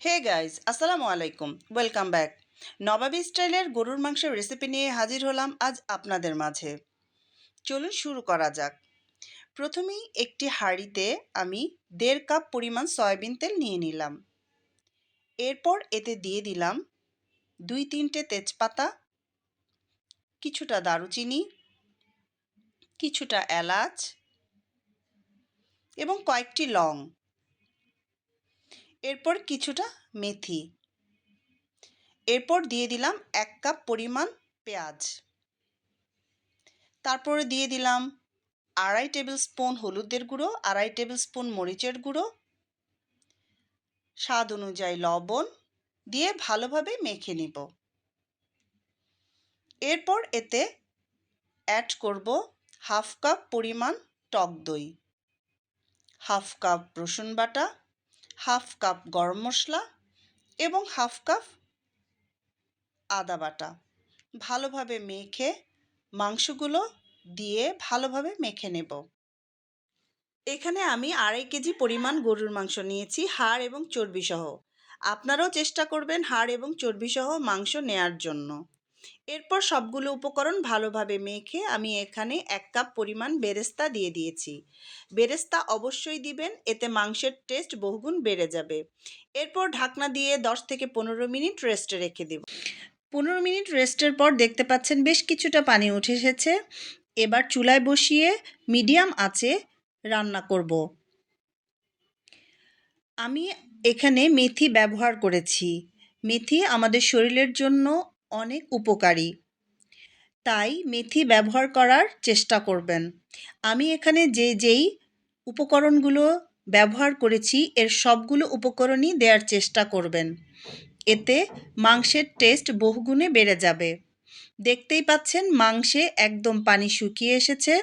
Hey guys, আসসালামু আলাইকুম। Welcome back. নবাবী স্টাইলের গরুর মাংসের রেসিপি নিয়ে হাজির হলাম আজ আপনাদের মাঝে। চলুন শুরু করা যাক। প্রথমেই একটি হাঁড়িতে আমি ১.৫ কাপ পরিমাণ সয়াবিন তেল নিয়ে নিলাম। এরপর এতে দিয়ে দিলাম ২-৩টে তেজপাতা, কিছুটা দারুচিনি, কিছুটা এলাচ এবং কয়েকটি লং। এরপর কিছুটা মেথি। এরপর দিয়ে দিলাম ১ কাপ পরিমাণ পেঁয়াজ। তারপরে দিয়ে দিলাম ২.৫ টেবিল স্পুন হলুদের গুঁড়ো, ২.৫ টেবিল স্পুন মরিচের গুঁড়ো, স্বাদ অনুযায়ী লবণ দিয়ে ভালোভাবে মেখে নিব। এরপর এতে অ্যাড করব ১/২ কাপ পরিমাণ টক দই, ১/২ কাপ রসুন বাটা, ১/২ কাপ গরম মশলা এবং ১/২ কাপ আদা বাটা। ভালোভাবে মেখে মাংসগুলো দিয়ে ভালোভাবে মেখে নেব। এখানে আমি ২.৫ কেজি পরিমাণ গরুর মাংস নিয়েছি, হাড় এবং চর্বি সহ। আপনারাও চেষ্টা করবেন হাড় এবং চর্বি সহ মাংস নেয়ার জন্য। এরপর সবগুলো উপকরণ ভালোভাবে মেখে আমি এখানে ১ কাপ পরিমাণ বেরেস্তা দিয়ে দিয়েছি। বেরেস্তা অবশ্যই দিবেন, এতে মাংসের টেস্ট বহুগুণ বেড়ে যাবে। এরপর ঢাকনা দিয়ে ১০ থেকে ১৫ মিনিট রেস্টে রেখে দেব। ১৫ মিনিট রেস্টের পর দেখতে পাচ্ছেন বেশ কিছুটা পানি উঠে এসেছে। এবার চুলায় বসিয়ে মিডিয়াম আঁচে রান্না করব। আমি এখানে মেথি ব্যবহার করেছি। মেথি আমাদের শরীরের জন্য অনেক উপকারী, তাই মেথি ব্যবহার করার চেষ্টা করবেন। আমি এখানে যেই উপকরণগুলো ব্যবহার করেছি এর সবগুলো উপকরণই দেওয়ার চেষ্টা করবেন। এতে মাংসের টেস্ট বহুগুণে বেড়ে যাবে। দেখতেই পাচ্ছেন মাংসে একদম পানি শুকিয়ে এসেছে।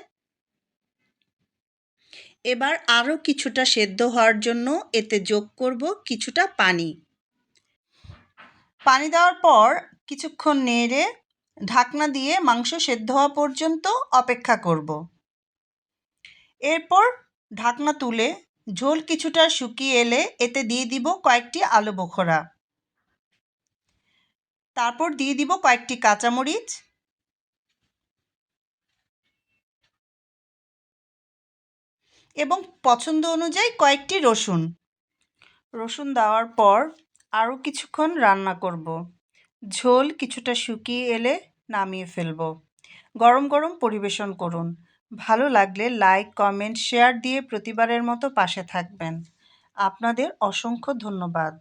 এবার আরও কিছুটা সেদ্ধ হওয়ার জন্য এতে যোগ করব কিছুটা পানি। পানি দেওয়ার পর কিছুক্ষণ নেড়ে ঢাকনা দিয়ে মাংস সেদ্ধ হওয়া পর্যন্ত অপেক্ষা করব। এরপর ঢাকনা তুলে ঝোল কিছুটা শুকিয়ে এলে এতে দিয়ে দিব কয়েকটি আলু বোখরা। তারপর দিয়ে দিব কয়েকটি কাঁচামরিচ এবং পছন্দ অনুযায়ী কয়েকটি রসুন। রসুন দেওয়ার পর আরও কিছুক্ষণ রান্না করব। ঝোল কিছুটা শুকিয়ে এলে নামিয়ে ফেলব। গরম গরম পরিবেশন করুন। ভালো লাগলে লাইক, কমেন্ট, শেয়ার দিয়ে প্রতিবারের মতো পাশে থাকবেন। আপনাদের অসংখ্য ধন্যবাদ।